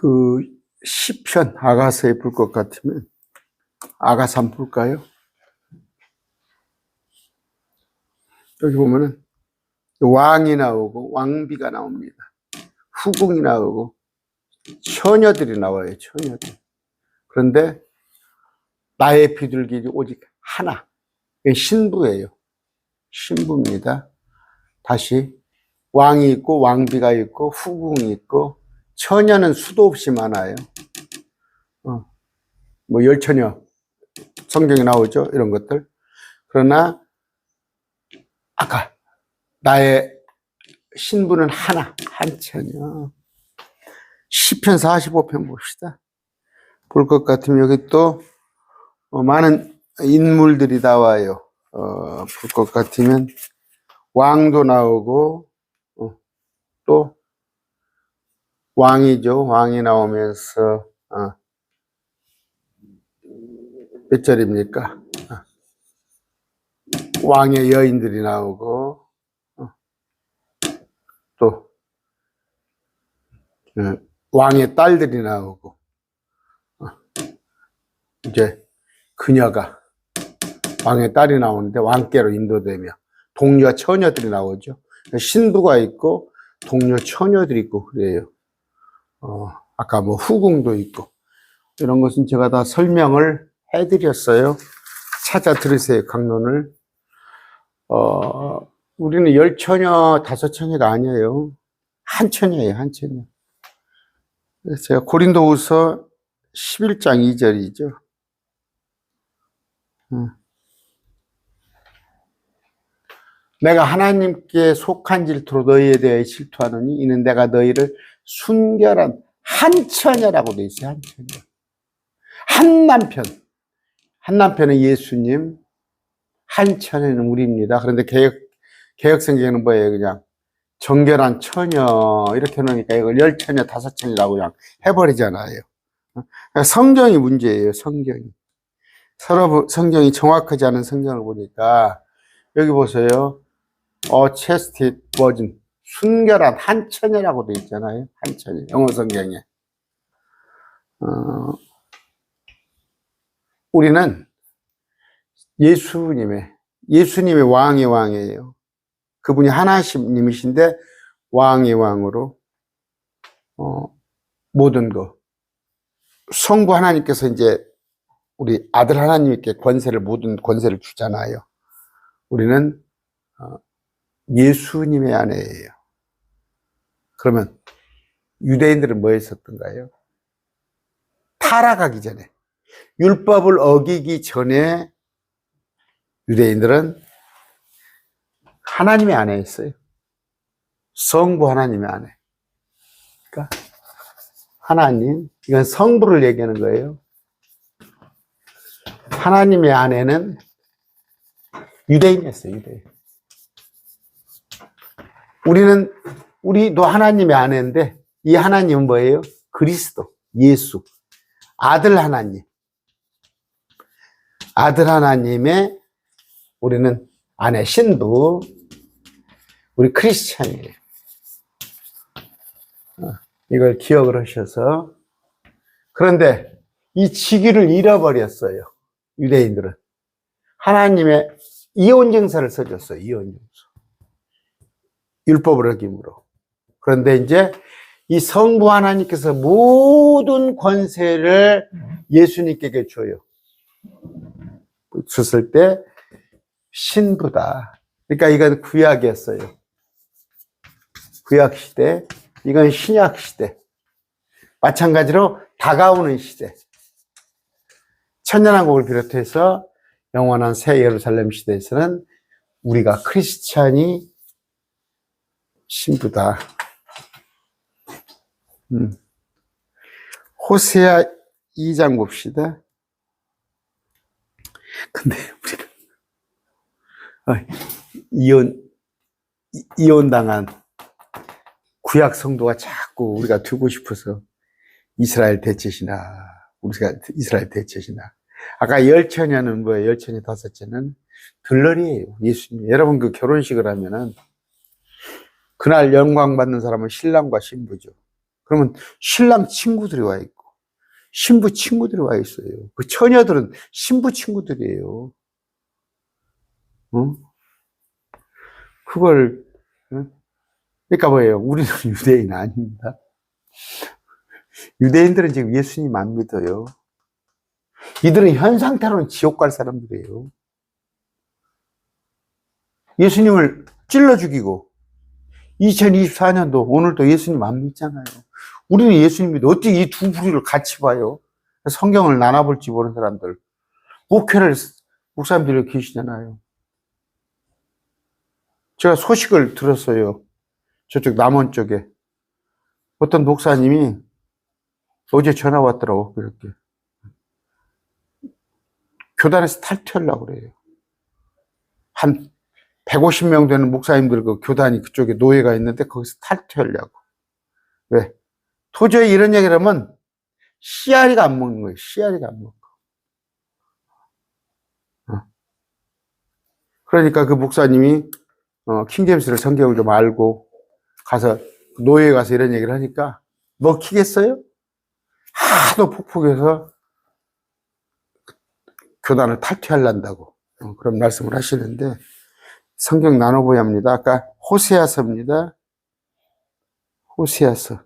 그 시편 아가서에 볼 것 같으면 아가서 한번 볼까요? 여기 보면은 왕이 나오고 왕비가 나옵니다. 후궁이 나오고 처녀들이 나와요. 처녀들. 그런데 나의 비둘기 오직 하나. 신부예요. 신부입니다. 다시 왕이 있고 왕비가 있고 후궁이 있고 처녀는 수도 없이 많아요. 뭐 열처녀 성경에 나오죠. 이런 것들. 그러나 아까 나의 신부는 하나, 한 처녀. 시편 45편 봅시다. 볼 것 같으면 여기 또 많은 인물들이 나와요. 볼 것 같으면 왕도 나오고 또 왕이죠. 왕이 나오면서 몇 절입니까? 왕의 여인들이 나오고 또 왕의 딸들이 나오고 이제 그녀가 왕의 딸이 나오는데 왕께로 인도되며 동료 처녀들이 나오죠. 신부가 있고 동료 처녀들이 있고 그래요. 아까 뭐 후궁도 있고 이런 것은 제가 다 설명을 해드렸어요. 찾아 들으세요. 강론을. 우리는 10처녀 5처녀가 아니에요. 한 처녀예요. 한 처녀. 그래서 제가 고린도후서 11장 2절이죠. 내가 하나님께 속한 질투로 너희에 대해 질투하노니 이는 내가 너희를 순결한 한 처녀라고 돼 있어요. 한 처녀. 한 남편. 한 남편은 예수님, 한 처녀는 우리입니다. 그런데 개혁성경에는 뭐예요? 그냥 정결한 처녀 이렇게 놓으니까 이걸 10처녀 5처녀라고 그냥 해버리잖아요. 성경이 문제예요. 성경이. 서로 성경이 정확하지 않은 성경을 보니까 여기 보세요. 체스티 버진 순결한 한 처녀라고 되어 있잖아요. 한 처녀. 영어 성경에. 우리는 예수님의 왕의 왕이에요. 그분이 하나님이신데 왕의 왕으로 모든 것. 성부 하나님께서 이제 우리 아들 하나님께 모든 권세를 주잖아요. 우리는 예수님의 아내예요. 그러면 유대인들은 뭐 했었던가요? 타락하기 전에, 율법을 어기기 전에 유대인들은 하나님의 아내였어요. 성부 하나님의 아내. 그러니까 하나님, 이건 성부를 얘기하는 거예요. 하나님의 아내는 유대인이었어요. 유대인. 우리도 하나님의 아내인데 이 하나님은 뭐예요? 그리스도, 예수, 아들 하나님. 아들 하나님의 우리는 아내 신부, 우리 크리스찬이에요. 이걸 기억을 하셔서. 그런데 이 직위를 잃어버렸어요. 유대인들은. 하나님의 이혼증서를 써줬어요. 이혼증서. 율법을 어김으로. 그런데 이제 이 성부 하나님께서 모든 권세를 예수님께 줘요. 줬을 때 신부다. 그러니까 이건 구약이었어요. 구약 시대. 이건 신약 시대. 마찬가지로 다가오는 시대. 천년왕국을 비롯해서 영원한 새 예루살렘 시대에서는 우리가 크리스찬이 신부다. 호세아 2장 봅시다. 근데 우리가 이혼당한 구약 성도가 자꾸 우리가 두고 싶어서 이스라엘 대체시나 우리가 이스라엘 대체시나. 아까 10처녀는 뭐예요? 10처녀 5처녀는 들러리예요. 예수님. 여러분 그 결혼식을 하면은 그날 영광 받는 사람은 신랑과 신부죠. 그러면 신랑 친구들이 와 있고, 신부 친구들이 와 있어요. 그 처녀들은 신부 친구들이에요. 응? 그걸, 응? 그러니까 뭐예요? 우리는 유대인 아닙니다. 유대인들은 지금 예수님 안 믿어요. 이들은 현 상태로는 지옥 갈 사람들이에요. 예수님을 찔러 죽이고 2024년도 오늘도 예수님 안 믿잖아요. 우리는 예수님 믿어. 어떻게 이 두 부류를 같이 봐요? 성경을 나눠볼지 모르는 사람들. 목회를 목사님들이 계시잖아요. 제가 소식을 들었어요. 저쪽 남원 쪽에. 어떤 목사님이 어제 전화 왔더라고, 그렇게. 교단에서 탈퇴하려고 그래요. 한 150명 되는 목사님들 그 교단이 그쪽에 노예가 있는데 거기서 탈퇴하려고. 왜? 도저히 이런 얘기를 하면 씨알이가 안 먹는 거예요. 씨알이가 안 먹고. 그러니까 그 목사님이 킹제임스를 성경을 좀 알고 가서 노예에 가서 이런 얘기를 하니까 먹히겠어요? 하도 폭폭해서 교단을 탈퇴하려고 그런 말씀을 하시는데 성경 나눠보야 합니다. 아까 호세아서입니다. 호세아서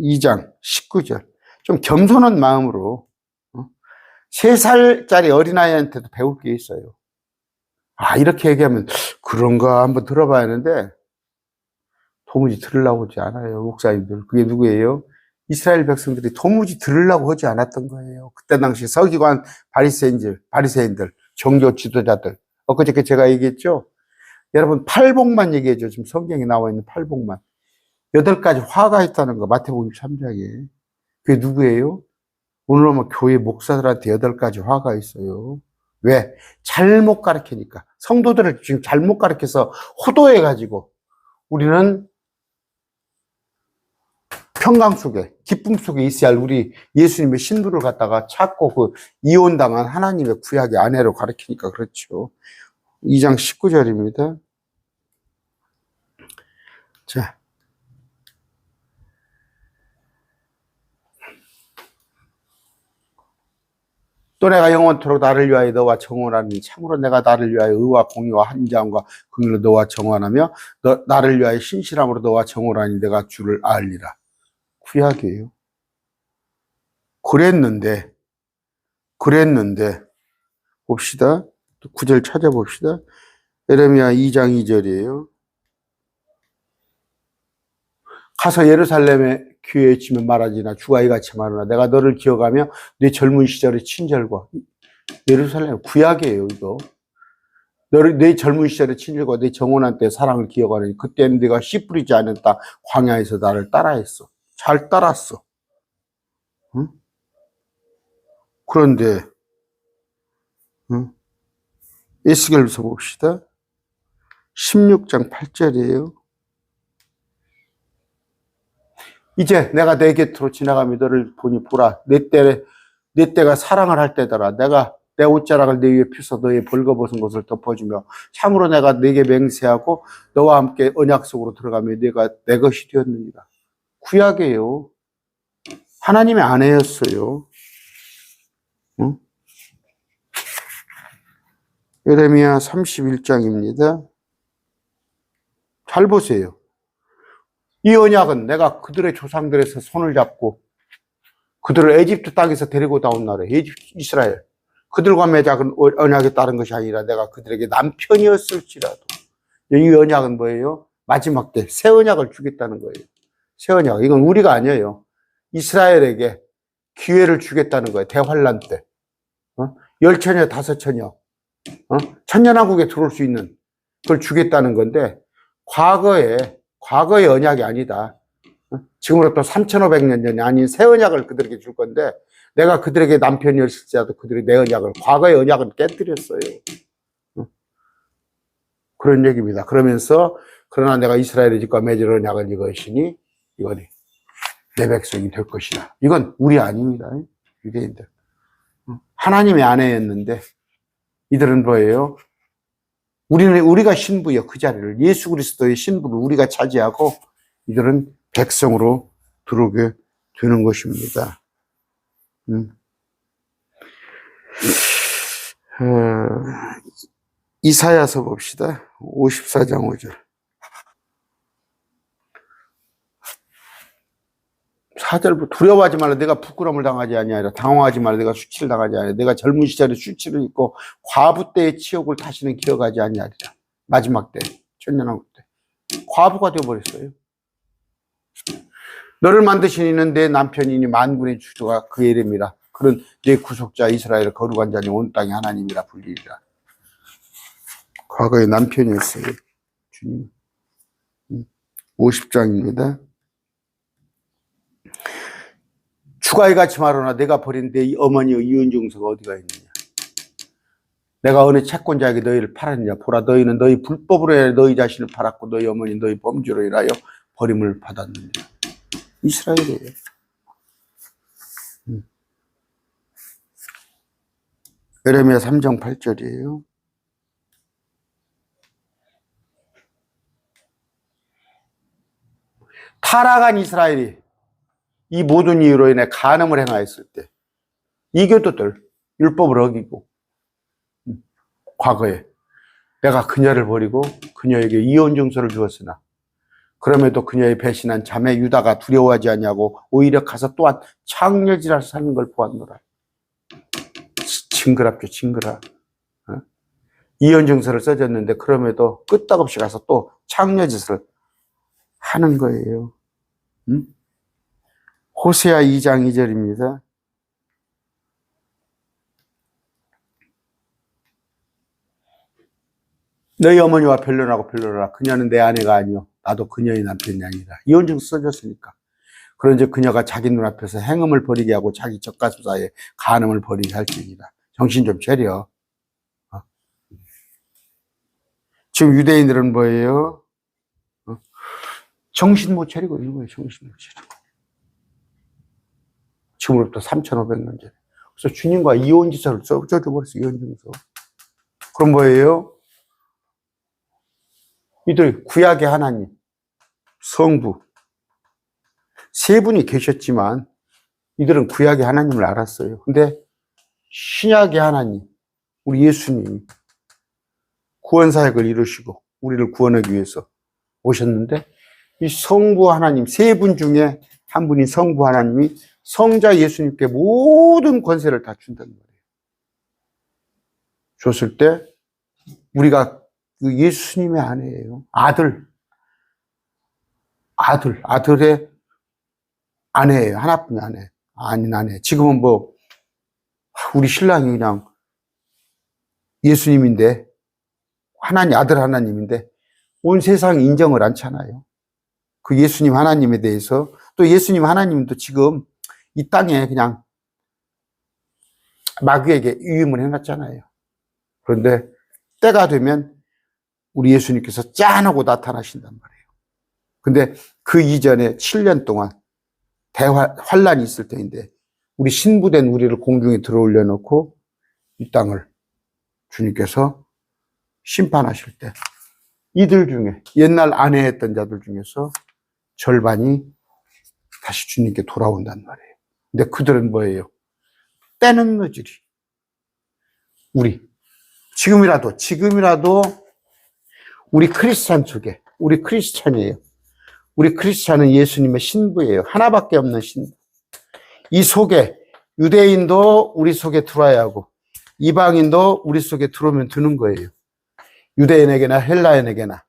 2장 19절. 좀 겸손한 마음으로 3살짜리 어린아이한테도 배울 게 있어요. 아, 이렇게 얘기하면 그런가 한번 들어봐야 하는데 도무지 들으려고 하지 않아요. 목사님들. 그게 누구예요? 이스라엘 백성들이 도무지 들으려고 하지 않았던 거예요. 그때 당시 서기관 바리새인들, 종교 지도자들. 엊그저께 제가 얘기했죠. 여러분 팔복만 얘기해줘. 지금 성경에 나와 있는 팔복만. 8가지 화가 있다는 거 마태복음 3장에. 그게 누구예요? 오늘 오면 교회 목사들한테 8가지 화가 있어요. 왜? 잘못 가르치니까. 성도들을 지금 잘못 가르쳐서 호도해가지고 우리는 평강 속에, 기쁨 속에 있어야 할 우리 예수님의 신부를 갖다가 찾고 그 이혼당한 하나님의 구약의 아내로 가르치니까 그렇죠. 2장 19절입니다. 자. 또 내가 영원토록 나를 위하여 너와 정원하니 참으로 내가 나를 위하여 의와 공의와 한자함과 긍휼로 너와 정원하며 나를 위하여 신실함으로 너와 정원하니 내가 주를 알리라. 구약이에요. 그랬는데 봅시다. 9절 찾아봅시다. 예레미야 2장 2절이에요. 가서 예루살렘에 귀에 치면 말하지나 주가 이같이 말하나 내가 너를 기억하며 네 젊은 시절의 친절과 예루살렘 구약이에요. 이거 내 젊은 시절의 친절과 내 정원한 때 사랑을 기억하니 그때는 네가 씨 뿌리지 않은 땅 광야에서 나를 따라했어. 잘 따랐어. 응? 그런데 에스겔서 봅시다. 16장 8절이에요. 이제 내가 내 곁으로 지나가며 너를 보니 보라. 내 때가 사랑을 할 때더라. 내가 내 옷자락을 내 위에 펴서 너의 벌거벗은 것을 덮어주며 참으로 내가 네게 맹세하고 너와 함께 언약 속으로 들어가며 네가 내 것이 되었느니라. 구약이에요. 하나님의 아내였어요. 응? 예레미야 31장입니다. 잘 보세요. 이 언약은 내가 그들의 조상들에서 손을 잡고 그들을 에집트 땅에서 데리고 나온 나라, 이스라엘. 그들과 맺은 언약에 따른 것이 아니라 내가 그들에게 남편이었을지라도. 이 언약은 뭐예요? 마지막 때 새 언약을 주겠다는 거예요. 새 언약. 이건 우리가 아니에요. 이스라엘에게 기회를 주겠다는 거예요. 대환란 때. 10처녀, 5처녀. 천년왕국에 들어올 수 있는 그걸 주겠다는 건데 과거의 언약이 아니다. 지금으로부터 3,500년 전이 아닌 새 언약을 그들에게 줄 건데 내가 그들에게 남편이었을지라도 그들이 내 언약을 과거의 언약을 깨뜨렸어요. 그런 얘기입니다. 그러면서 그러나 내가 이스라엘의 집과 맺을 언약을 이것이니 이거니 내 백성이 될 것이다. 이건 우리 아닙니다. 유대인들. 하나님의 아내였는데 이들은 뭐예요? 우리가 신부여 그 자리를 예수 그리스도의 신부를 우리가 차지하고 이들은 백성으로 들어오게 되는 것입니다. 이사야서 봅시다. 54장 5절. 4절부터 두려워하지 말라. 내가 부끄러움을 당하지 아니하리라. 당황하지 말라. 내가 수치를 당하지 아니하리라. 내가 젊은 시절에 수치를 입고 과부 때의 치욕을 다시는 기억하지 아니하리라. 마지막 때, 천년왕국 때 과부가 되어버렸어요. 너를 만드신 이는 내 남편이니 만군의 주가 그의 이름이라. 그는 내 구속자 이스라엘의 거룩한 자니 온 땅의 하나님이라 불리리라. 과거의 남편이었어요. 주님. 50장입니다. 주가 이같이 말하노라. 내가 버린 내 어머니의 이은중서가 어디가 있느냐. 내가 어느 채권자에게 너희를 팔았느냐. 보라, 너희는 너희 불법으로 인하여 너희 자신을 팔았고 너희 어머니 너희 범죄로 인하여 버림을 받았느냐. 이스라엘이에요. 예레미야 3장 8절이에요. 타락한 이스라엘이 이 모든 이유로 인해 간음을 행하였을 때 이교도들 율법을 어기고 과거에 내가 그녀를 버리고 그녀에게 이혼 증서를 주었으나 그럼에도 그녀의 배신한 자매 유다가 두려워하지 아니하고 오히려 가서 또한 창녀지라 사는 걸 보았노라. 징그럽죠, 징그러. 이혼 증서를 써줬는데 그럼에도 끄떡없이 가서 또 창녀짓을 하는 거예요. 호세아 2장 2절입니다. 너희 어머니와 변론하고 변론하라. 그녀는 내 아내가 아니요 나도 그녀의 남편이 아니라. 이혼증서 써줬으니까. 그런즉 그녀가 자기 눈앞에서 행음을 벌이게 하고 자기 젖가슴살에 간음을 벌이게 할지니라. 정신 좀 차려. 지금 유대인들은 뭐예요? 정신 못 차리고 있는 거예요. 정신 못 차리고. 지금으로부터 3,500년 전에. 그래서 주님과 이혼지서를 써줘버렸어요. 이혼증서. 그럼 뭐예요? 이들 구약의 하나님, 성부, 세 분이 계셨지만 이들은 구약의 하나님을 알았어요. 근데 신약의 하나님, 우리 예수님이 구원사역을 이루시고 우리를 구원하기 위해서 오셨는데 이 성부 하나님, 세 분 중에 한 분인 성부 하나님이 성자 예수님께 모든 권세를 다 준다는 거예요. 줬을 때 우리가 그 예수님의 아내예요. 아들의 아내예요. 하나뿐인 아내. 아닌 아내. 지금은 뭐 우리 신랑이 그냥 예수님인데 아들 하나님인데 온 세상이 인정을 않잖아요. 그 예수님 하나님에 대해서. 또 예수님 하나님도 지금 이 땅에 그냥 마귀에게 위임을 해놨잖아요. 그런데 때가 되면 우리 예수님께서 짠하고 나타나신단 말이에요. 근데 그 이전에 7년 동안 환란이 있을 때인데 우리 신부된 우리를 공중에 들어 올려놓고 이 땅을 주님께서 심판하실 때 이들 중에 옛날 아내했던 자들 중에서 절반이 다시 주님께 돌아온단 말이에요. 근데 그들은 뭐예요? 때는 늦으리. 지금이라도 우리 크리스찬 속에, 우리 크리스찬이에요. 우리 크리스찬은 예수님의 신부예요. 하나밖에 없는 신부. 이 속에 유대인도 우리 속에 들어와야 하고 이방인도 우리 속에 들어오면 드는 거예요. 유대인에게나 헬라인에게나.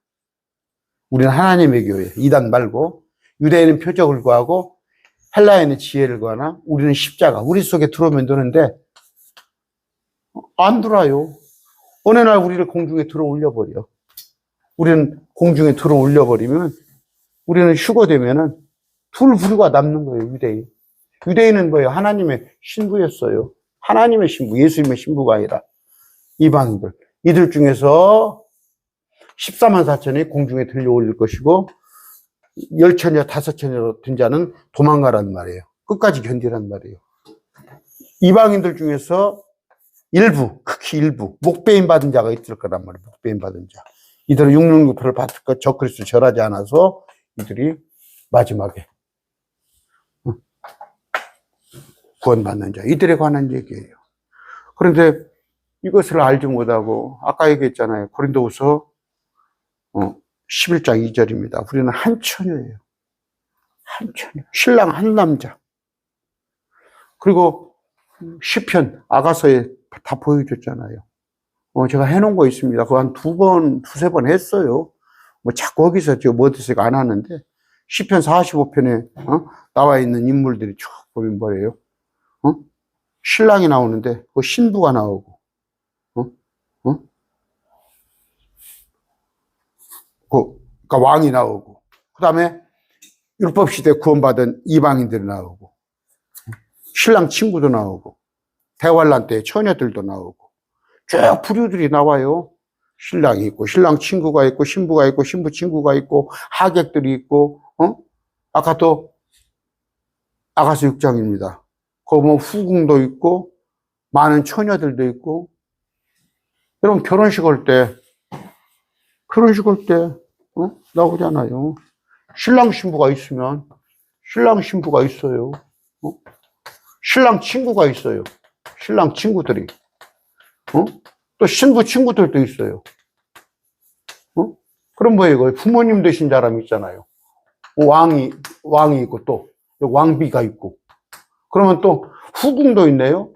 우리는 하나님의 교회, 이단 말고 유대인은 표적을 구하고 헬라인은 지혜를 구하나 우리는 십자가, 우리 속에 들어오면 되는데 안 들어와요. 어느 날 우리를 공중에 들어 올려버려. 우리는 공중에 들어 올려버리면 우리는 휴거되면은 불불과 남는 거예요. 유대인은 뭐예요? 하나님의 신부였어요. 하나님의 신부, 예수님의 신부가 아니라 이방인들. 이들 중에서 14만 4천이 공중에 들려 올릴 것이고 10천이나 5천이나 든 자는 도망가란 말이에요. 끝까지 견디란 말이에요. 이방인들 중에서 극히 일부 목배임 받은 자가 있을 거란 말이에요. 목배임 받은 자. 이들은 육륜구표를 받을 것 적그리스도 절하지 않아서 이들이 마지막에 구원받는 자, 이들에 관한 얘기예요. 그런데 이것을 알지 못하고, 아까 얘기했잖아요. 고린도후서 11장 2절입니다. 우리는 한 처녀예요. 한 처녀. 신랑 한 남자. 그리고 시편, 아가서에 다 보여줬잖아요. 제가 해놓은 거 있습니다. 그거 한 두세 번 했어요. 뭐 자꾸 거기서 저 뭐드세가 안 하는데, 시편 45편에 나와 있는 인물들이 쭉 보면 뭐예요? 신랑이 나오는데 그 신부가 나오고, 그러니까 왕이 나오고, 그 다음에 율법 시대 구원받은 이방인들이 나오고, 신랑 친구도 나오고, 대환란 때 처녀들도 나오고, 쭉 부류들이 나와요. 신랑이 있고, 신랑 친구가 있고, 신부가 있고, 신부 친구가 있고, 하객들이 있고, 아까 또 아가서 6장입니다. 그 뭐 후궁도 있고, 많은 처녀들도 있고. 여러분 결혼식 할 때 나오잖아요. 신랑 신부가 있으면 신랑 신부가 있어요. 신랑 친구가 있어요. 신랑 친구들이. 또 신부 친구들도 있어요. 그럼 뭐예요? 이거 부모님 되신 사람 있잖아요. 왕이 있고 또 왕비가 있고. 그러면 또 후궁도 있네요.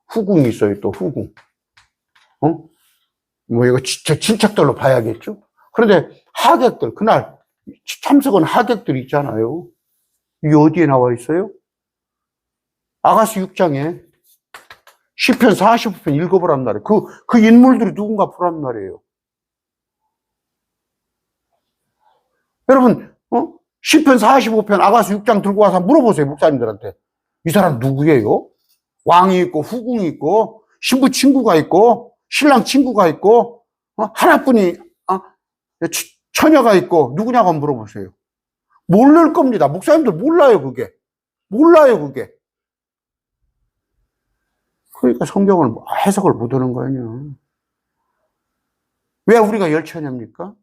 후궁이 있어요. 또 후궁. 뭐 이거 진짜 친척들로 봐야겠죠. 그런데 하객들, 그날 참석한 하객들이 있잖아요. 이게 어디에 나와 있어요? 아가서 6장에 시편 45편 읽어보란 말이에요. 그 인물들이 누군가 보란 말이에요. 여러분, 시편 45편 아가서 6장 들고 와서 물어보세요. 목사님들한테. 이 사람 누구예요? 왕이 있고 후궁이 있고 신부 친구가 있고 신랑 친구가 있고 하나뿐이 처녀가 있고 누구냐고 물어보세요. 모를 겁니다. 목사님들 몰라요. 그게 그러니까 성경을 해석을 못하는 거예요. 왜 우리가 열처녀입니까?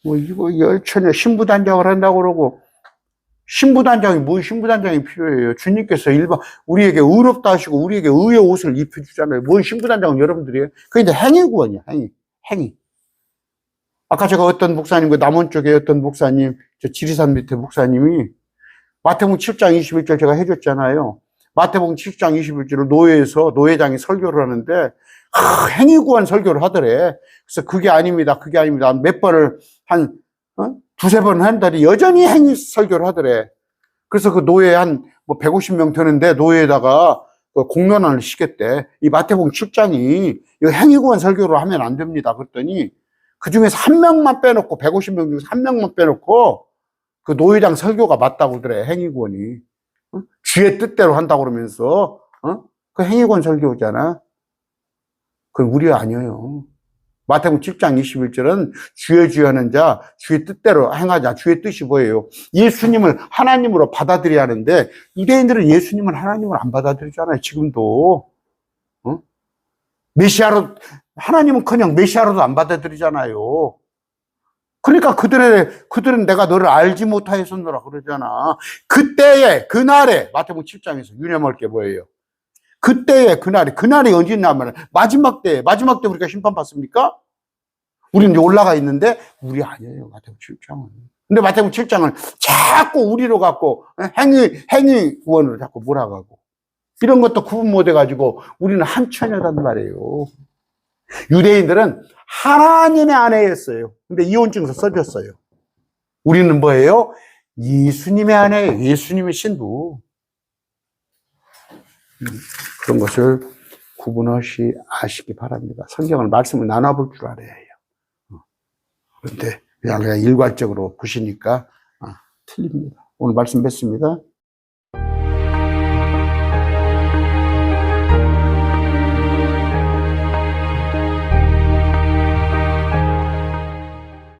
뭐 이거 열처녀 신부단장을 한다고 그러고, 신부단장이 뭔 신부단장이 필요해요? 주님께서 우리에게 의롭다 하시고 우리에게 의의 옷을 입혀주잖아요. 뭔 신부단장은 여러분들이에요? 그게 이제 행위구원이야. 행위. 아까 제가 어떤 목사님, 그 남원 쪽에 어떤 목사님, 저 지리산 밑에 목사님이 마태복음 7장 21절 제가 해줬잖아요. 마태복음 7장 21절을 노예에서 노예장이 설교를 하는데 행위구원 설교를 하더래. 그래서 그게 아닙니다. 몇 번을 한 두세 번 한다니 여전히 행위 설교를 하더래. 그래서 그 노예 한 150명 되는데 노예에다가 공론화를 시켰대. 이 마태복음 7장이 행위구원 설교를 하면 안 됩니다. 그랬더니 그 중에서 한 명만 빼놓고 150명 중에서 한 명만 빼놓고 그 노예장 설교가 맞다고 그래. 행위구원이 주의 뜻대로 한다고 그러면서 그 행위구원 설교잖아. 그건 우리 아니에요. 마태복음 7장 21절은 주의 하는 자 주의 뜻대로 행하자. 주의 뜻이 뭐예요? 예수님을 하나님으로 받아들여야 하는데 유대인들은 예수님을 하나님으로 안 받아들이잖아요. 지금도. 메시아로, 하나님은커녕 메시아로도 안 받아들이잖아요. 그러니까 그들은 내가 너를 알지 못하였었노라 그러잖아. 그날에 마태복음 7장에서 유념할 게 뭐예요? 그날이 언제냐면 마지막 때 우리가 심판받습니까? 우리는 이제 올라가 있는데 우리 아니에요. 마태복음 7장은. 근데 마태복음 7장은 자꾸 우리로 갖고 행위 구원을 자꾸 몰아가고 이런 것도 구분 못 해가지고 우리는 한 처녀란 말이에요. 유대인들은 하나님의 아내였어요. 근데 이혼증서 써줬어요. 우리는 뭐예요? 예수님의 아내예요. 예수님의 신부. 그런 것을 구분없이 아시기 바랍니다. 성경을 말씀을 나눠볼 줄 알아야 해요. 그런데 그냥 일괄적으로 보시니까 틀립니다. 오늘 말씀 뵙습니다.